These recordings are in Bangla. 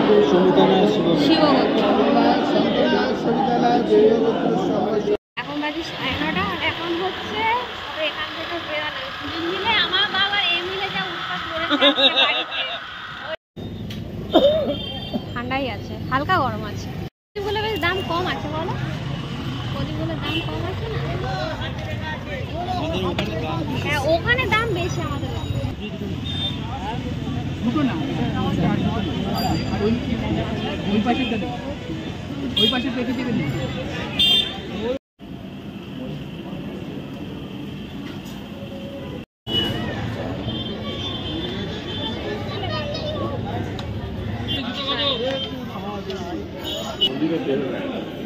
এখন বাজে 9:30 আর এখন হচ্ছে এখান থেকে বেরানো দুদিন মিলে আমার বাবা এই মিলে যা উৎপাত করেছে বাড়িতে। ঠান্ডাই আছে, হালকা গরম আছে। প্রদীপগুলো বেশ দাম কম আছে বলো, প্রদীপগুলোর দাম কম আছে না? হ্যাঁ ওখানে দাম বেশি আমাদের। ওই পাশে দেখে দেবেন।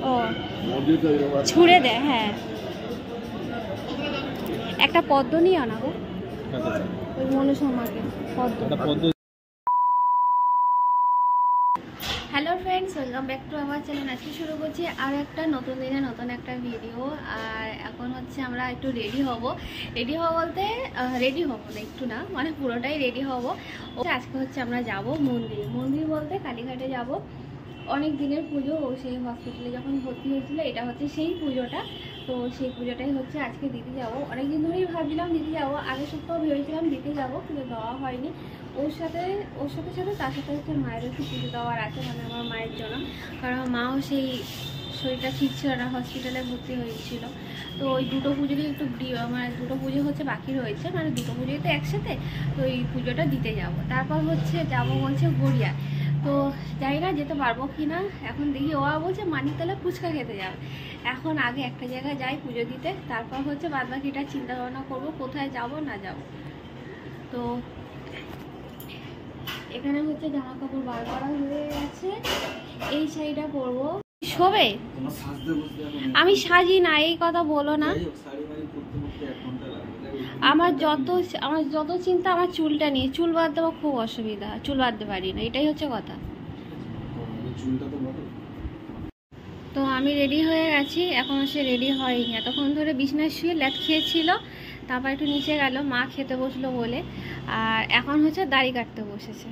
ও ছুঁড়ে দেয়, হ্যাঁ একটা পদ্ম নিয়ে আনাবো ওই মনুষ্যমাকে পদ্ম। Hello friends, welcome back to আমার চ্যানেল। আজকে শুরু করছি আর একটা নতুন দিনে নতুন একটা ভিডিও। আর এখন হচ্ছে আমরা একটু রেডি হব বলতে রেডি হব না, একটু না মানে পুরোটাই রেডি হব। আজকে হচ্ছে আমরা যাব মন্দির বলতে কালীঘাটে যাব। অনেক দিনের পুজো, ও সেই হসপিটালে যখন ভর্তি হয়েছিল এটা হচ্ছে সেই পুজোটা। তো সেই পুজোটাই হচ্ছে আজকে দিতে যাব। অনেক দিন ধরেই ভাবছিলাম দিতে যাব, আগের সপ্তাহ ভেবেছিলাম দিতে যাব কিন্তু দেওয়া হয়নি। ওর সাথে তার সাথে হচ্ছে মায়ের একটু পুজো দেওয়ার আছে, মানে আমার মায়ের জন্য। কারণ আমার মাও সেই শরীরটা ঠিক ছিল না, হসপিটালে ভর্তি হয়েছিল। তো ওই দুটো পুজোরই একটু মানে দুটো পুজো হচ্ছে বাকি রয়েছে, মানে দুটো পুজোই তো একসাথে। তো এই পুজোটা দিতে যাব। তারপর হচ্ছে যাব বলছে গড়িয়া। তো জানি না যেতে পারবো কি না, এখন দেখি। ও বলছে মানিকতলা ফুচকা খেতে যাবে। এখন আগে একটা জায়গায় যাই পুজো দিতে, তারপর হচ্ছে বাদবাকিটা চিন্তা ভাবনা করবো কোথায় যাব না যাব। তো এখানে হচ্ছে জামা কাপড় বার করা হয়ে গেছে, এই শাড়িটা পরবো। শোবে আমি সাজি না, এই কথা বলো না। আমার যত চিন্তা আমার চুলটা নিয়ে, চুল বাঁধতে আমার খুব অসুবিধা, চুল বাঁধতে পারি না, এটাই হচ্ছে কথা। তো আমি রেডি হয়ে গেছি, এখন সে রেডি হয়নি। এতক্ষণ ধরে বিছনায় শুয়ে ল্যাদ খেয়েছিল, তারপর একটু নিচে গেল মা খেতে বসলো বলে। আর এখন হচ্ছে দাড়ি কাটতে বসেছে।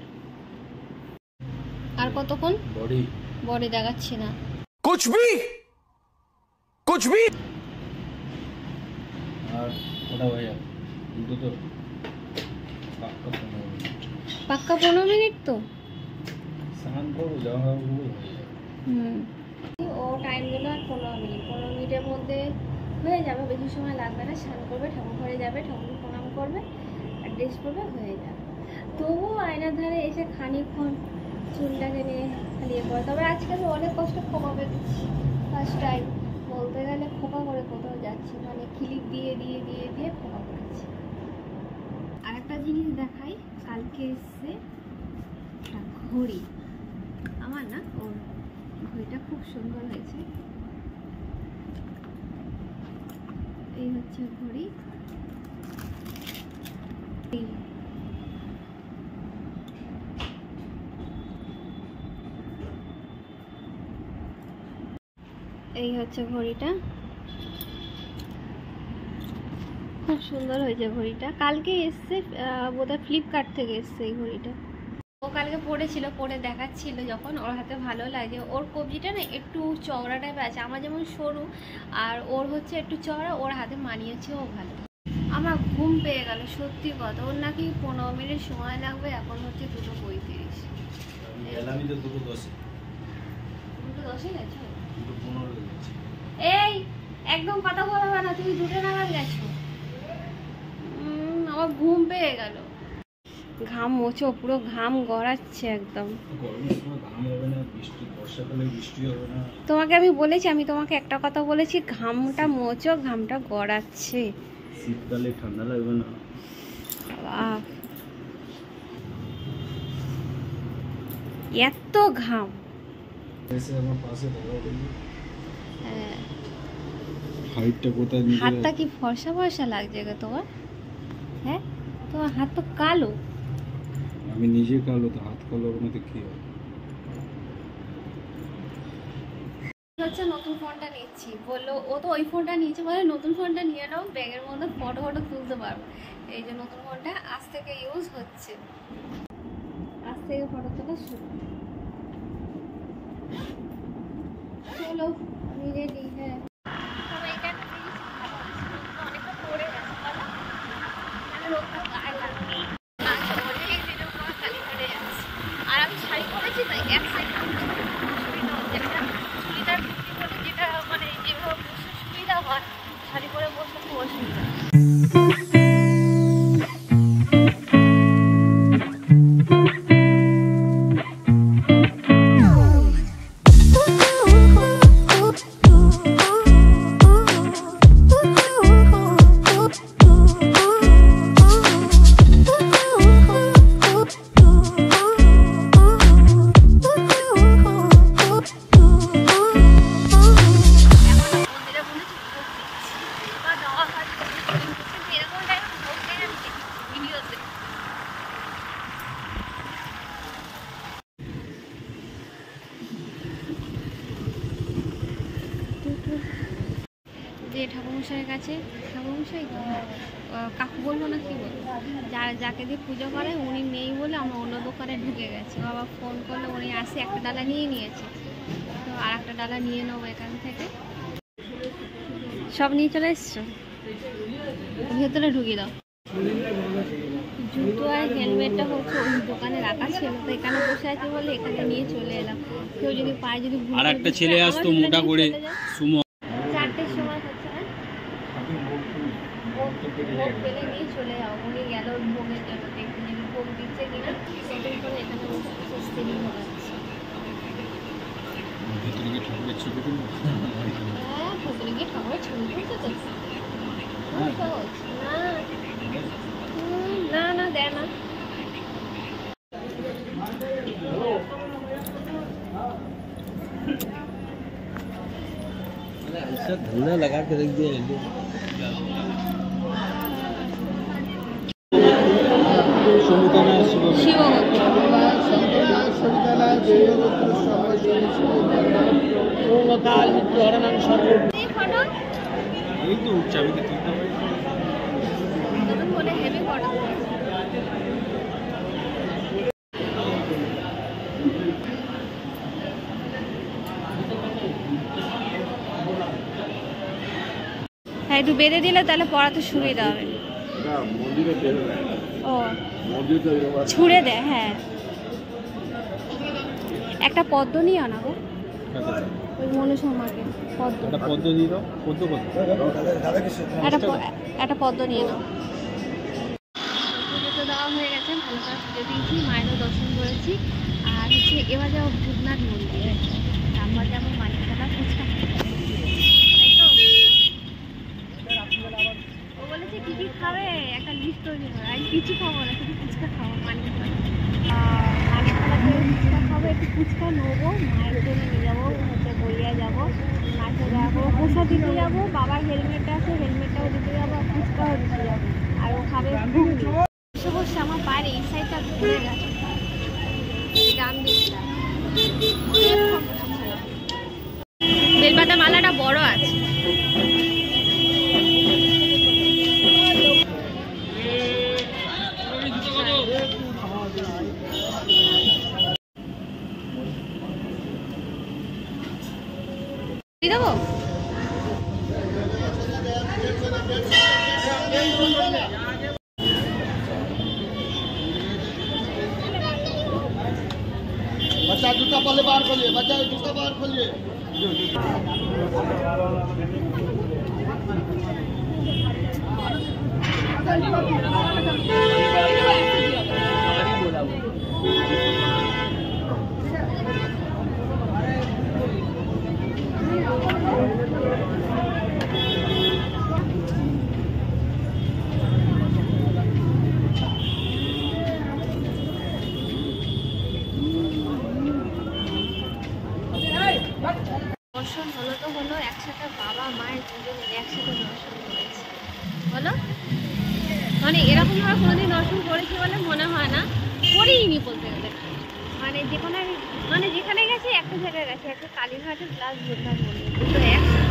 আর কতক্ষণ বডি দেখাচ্ছি না, কুছ ভি। আর ওটা হয়ে যাবে তো পাক্কা 15 মিনিট তো স্নান করবো, জামা কাপড় ও টাইমগুলো আর 15 মিনিটের মধ্যে হয়ে যাবে, বেশি সময় লাগবে না। স্নান করবে, ঠাকুর ঘরে যাবে, ঠাকুর প্রণাম করবে আর ড্রেস করবে, হয়ে যাবে। তবুও আয়নার ধারে এসে খানিকক্ষণ চুলটাকে নিয়ে খালিয়ে পড়ে। তবে আজকে আমি অনেক কষ্ট খোপা পেতেছি, ফার্স্ট টাইম বলতে গেলে খোপা করে কোথাও যাচ্ছি, মানে ক্লিপ দিয়ে দিয়ে দিয়ে দিয়ে খোপা করেছি। আরেকটা জিনিস দেখাই, কালকে এসছে একটা ঘড়ি, আমার না ওর ঘড়িটা খুব সুন্দর হয়েছে। এই হচ্ছে ঘড়ি, এই হচ্ছে ঘড়িটা, খুব সুন্দর হয়েছে ঘড়িটা। কালকে এসছে বোধহয় ফ্লিপকার্ট থেকে এসছে এই ঘড়িটা। ও কালকে পড়েছিল, পরে দেখাচ্ছিল যখন, ওর হাতে ভালো লাগে। ওর কবজিটা না একটু চওড়া টাইপের আছে, আমার যেমন সরু, আর ওর হচ্ছে একটু চওড়া, ওর হাতে মানিয়েছেও ভালো। আমার ঘুম পেয়ে গেল সত্যি কথা। ওর নাকি 15 মিনিট সময় লাগবে, এখন হচ্ছে 2:35। 2:10 গেছো? এই একদম কথা বলবে না, তুমি 2টা নাগাদ গেছো। আমার ঘুম পেয়ে গেল। ঘাম মোছো, পুরো ঘাম গড়াচ্ছে একদম। তোমাকে আমি বলেছি, আমি তোমাকে একটা কথা বলেছি, ঘামটা মোছো, ঘামটা গড়াচ্ছে। শীতকালে ঠান্ডা লাগবে না? এত ঘাম। হ্যাঁ, হাতটা কি ফর্সা ফর্সা লাগছে গো তোমার? হ্যাঁ, তোমার হাত তো কালো। আমি নিজে কালো, তো হাত কালো মধ্যে কি হবে? হচ্ছে নতুন ফোনটা নিচ্ছি বললো, ও তো ওই ফোনটা নিয়েছে বলে নতুন ফোনটা নিয়ে নাও, ব্যাগের মধ্যে ফটো তুলতে পারবো। এই যে নতুন ফোনটা আজ থেকে ইউজ হচ্ছে, আজ থেকে ফটো তোলা শুরু। চলো আমি রেডি। হ্যাঁ তবে এখানে অনেকটা পড়ে গেছে বলো, মানে রোদটা গায়ে লাগবে। আচ্ছা অনেক দিনের পর কালীঘাটে যাচ্ছি, আর আমি শাড়ি পরেছি তাই এক সাইড সুবিধা হচ্ছে, একটা চুড়িদার কুর্তি পরে যেটা মানে যেভাবে বসে সুবিধা হয়, শাড়ি পরে বসলে খুব অসুবিধা। যে ঠাকুরমশাইয়ের কাছে, ঠাকুরমশাই কাকু বলবো না কি বলবো, যাকে দিয়ে পুজো করে উনি নেই বলে আমরা অন্য দোকানে ঢুকে গেছি। বাবা ফোন করলে উনি আসে, একটা ডালা নিয়ে নিয়েছে, তো আর একটা ডালা নিয়ে নেবো এখান থেকে। সব নিয়ে চলে এসছো, ভেতরে ঢুকিয়ে দাও। জুতো আর হেলমেটটা হচ্ছে ওই দোকানে রাখা ছিল, তো এখানে বসে আছে বলে এখানে নিয়ে চলে এলাম। কেউ যদি পায়, যদি আর একটা ছেলে আসতো মোটা করে সুমো, 4টের সময় হচ্ছে না, ভোগ পেলে নিয়ে চলে যাও। উনি গেল ভোগের জন্য, দেখতে যাবে ভোগ দিচ্ছে কিনা, সেদিন করে এখানে বসে বসে দেরি হয়ে যাচ্ছে। ঠাকুরের ছবি তুলবো। হ্যাঁ ভেতরে গিয়ে ঠাকুরের ছবি তুলতে তো না না দেয় না। ऐसा धुआं लगा के रख दिया এই তো চাবিতে তুলতে হবে। হেভি ফটো হ্যাঁ, একটু বেঁধে দিলে তাহলে পড়াতে সুবিধা হবে। ও ছুঁড়ে দেয়, হ্যাঁ। একটা পদ্ম নিয়ে আনা গো, ওই মনুষমাকে পদ্ম, একটা পদ্ম নিয়ে নাও। পুজো তো দেওয়া হয়ে গেছে, ভালো করে পুজো দিয়েছি, মায়েরও দর্শন করেছি। আর হচ্ছে এবার যাবো ভূতনাথ মন্দিরে, তারপর যাবো মানিকতলা ফুচকা খেতে। তাই তো ও বলেছে কি কি খাবে একটা লিস্ট তৈরি করে, আমি কিছু খাবো না, শুধু ফুচকা খাবো। মানিকতলাতে ফুচকা খাবো, একটু ফুচকা নেবো, মায়ের জন্য নিয়ে যাবো, হচ্ছে গড়িয়া যাবো, মাকে যাবো, প্রসাদ দিতে যাবো, বাবার হেলমেট আছে হেলমেটটাও দিতে যাবো, আর ফুচকাও দিতে যাবো, আর ও খাবে ঘুগনি। বসে বসে আমার বাইরে এই সাইডটা ঘুরে গেছে, ডান দিকটা বেলপাতা মালাটা বড় আছে। দেবো बच्चा जूता पहले बाहर खोलिए, बच्चा जूता बाहर खोलिए। দর্শন হলো তো হলো, একসাথে বাবা মায়ের দুজন একসাথে দর্শন করেছি বলো। মানে এরকম ভাবে কোনোদিন দর্শন করেছি বলে মনে হয় না, করিনি বলতে গেলে। মানে যেখানে মানে যেখানে গেছি একটা জায়গায় গেছি, একটা কালীঘাটে প্লাস ভূতনাথ মন্দির, দুটো একসাথে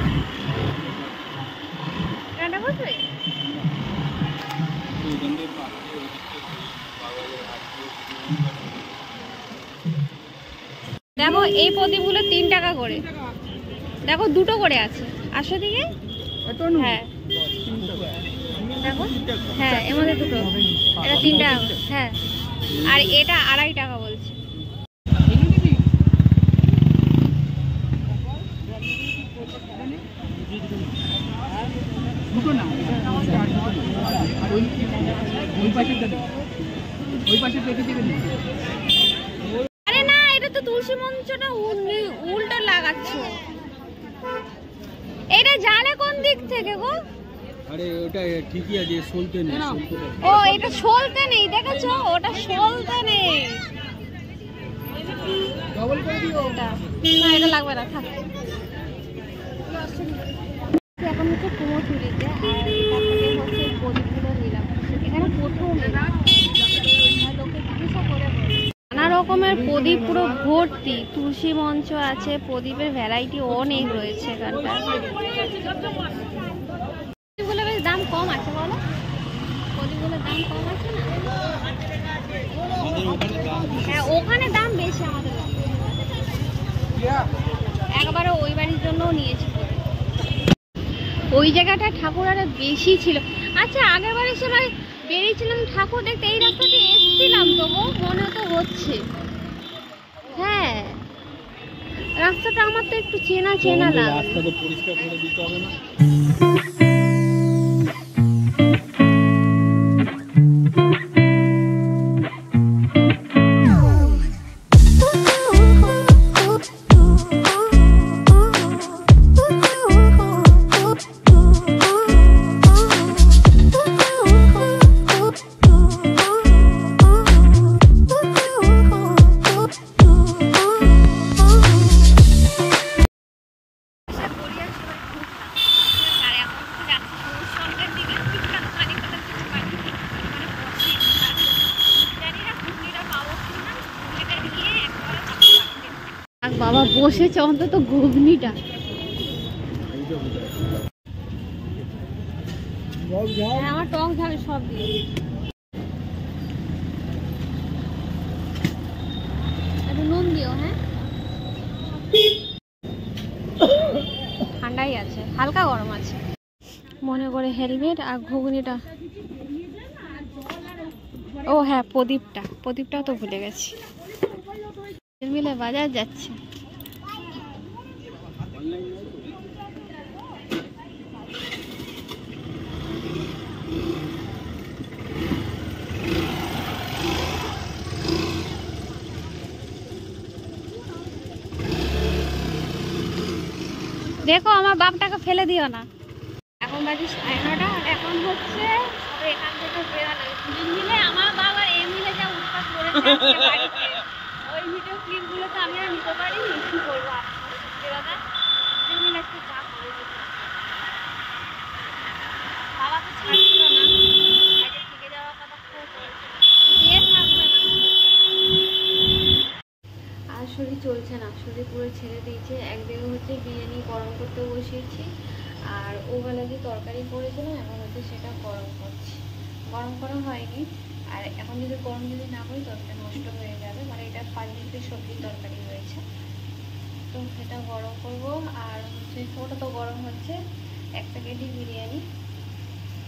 বুঝবে। দেখো এই প্রদীপগুলো 3 টাকা করে, দেখো দুটো করে আছে, আসো দিকে। হ্যাঁ দেখো, হ্যাঁ এর মধ্যে দুটো, এটা 3 টাকা, হ্যাঁ আর এটা 2.5 টাকা বলছে। আরে না, এটা তো তুলসী মঞ্চটা উল্টো লাগাচ্ছ। এটা জালে কোন দিক থেকে গো? আরে ওটা ঠিকই আছে, সলতে নেই। ও এটা সলতে নেই, দেখেছো? ওটা সলতে নেই। ডবল করে দিও। না এটা লাগবে না, থাক। এখন হচ্ছে কুমোরটুলিতে, আর তার থেকে হচ্ছে প্রদীপগুলো নিলাম। এখানে প্রথম লোকে জিজ্ঞাসা করে নানা রকমের প্রদীপ, পুরো ভর্তি। তুলসী মঞ্চ আছে, প্রদীপের ভ্যারাইটি অনেক রয়েছে এখানটা। প্রদীপগুলো বেশ দাম কম আছে, বলো? প্রদীপগুলোর দাম কম আছে না? হ্যাঁ ওখানে দাম বেশি, আমাদের একবারে ওই বাড়ির জন্যও নিয়েছি। ওই জায়গাটা ঠাকুর আরো বেশি ছিল। আচ্ছা আগের বারের সময় বেরিয়েছিলাম ঠাকুর দেখতে, এই রাস্তা দিয়ে এসেছিলাম, তবু মনে তো হচ্ছে। হ্যাঁ রাস্তাটা আমার তো একটু চেনা চেনা লাগে। রাস্তাটা পরিষ্কার করে দিতে হবে না? বাবা বসেছে অন্তত ঘুগনিটা। হ্যাঁ আমার টক ঝাল সব দিয়ে। একটু নুন দিও। হ্যাঁ ঠান্ডাই আছে, হালকা গরম আছে। মনে করে হেলমেট আর ঘুগনিটা। ও হ্যাঁ প্রদীপটাও তো ভুলে গেছি। মিলে বাজার যাচ্ছে। দেখো আমার বাপটাকে ফেলে দিও না। এখন বাজে 9:30, এখন হচ্ছে এখান থেকে বেরোনো। দুদিন মিলে আমার বাবা এই মিলে যা উৎপাত করেছে আজকে বাড়িতে, ওই ভিডিও ক্লিপগুলো তো আমি আর নিতে পারিনি। কি করবো দাদা, দুদিন মিলে একটু চা করে দিতে। বাবা তো ছাড়ছিল না, আগে থেকে যাওয়ার কথা খুব বিয়ে থাকবে না। আর শরীর চলছে না, শরীর পুরো ছেড়ে দিয়েছে। একদিকে হচ্ছে বিরিয়ানি গরম করতে বসিয়েছি, আর ওবেলা যে তরকারি করেছিলাম এখন হচ্ছে সেটা গরম করছি। গরম করা হয়নি, আর এখন যদি গরম না করি তরকারি নষ্ট হয়ে যাবে। মানে এটা 5 মিনিটের সবজির তরকারি হয়েছে, তো সেটা গরম করব। আর হচ্ছে ওটা তো গরম হচ্ছে। 1 প্যাকেটই বিরিয়ানি,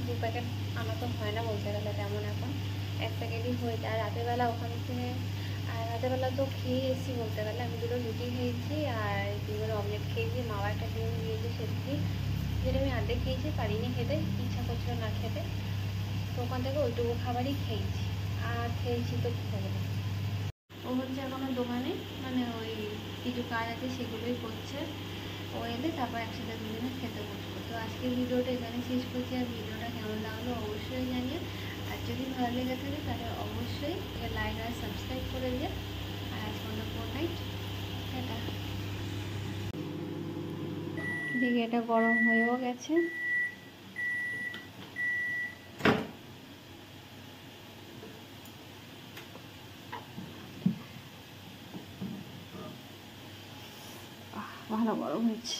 2 প্যাকেট আনা তো হয় না বলতে গেলে তেমন, এখন 1 প্যাকেটই হয়েছে। আর রাতেরবেলা ওখান থেকে, আর রাতেরবেলা তো খেয়ে এসেছি বলতে গেলে। আমি 2টো রুটি খেয়েছি আর 2 অমলেট খেয়েছি। মাওয়া একটা ডিম দিয়েছে সেদিকে, যেটা আমি আর্ধেক খেয়েছি, পারিনি খেতে, ইচ্ছা করছিল না খেতে, তো ওখান থেকে ওইটুকু খাবারই খেয়েছি। আর খেয়েছি তো খেতে না। ও হচ্ছে এখনো দোকানে, মানে ওই কিছু কাজ আছে সেগুলোই করছে। ও এলে তারপর একসাথে দুজনে খেতে বসবো। তো আজকের ভিডিওটা এখানে শেষ করছি। আর ভিডিওটা কেমন লাগলো অবশ্যই জানিয়ে, আর যদি ভালো লেগে থাকে তাহলে অবশ্যই লাইক আর সাবস্ক্রাইব করে দিয়ে। আর আজকে গুড নাইট, টাটা। দিকে এটা গরম হয়েও গেছে। ভালো গরম হয়েছে।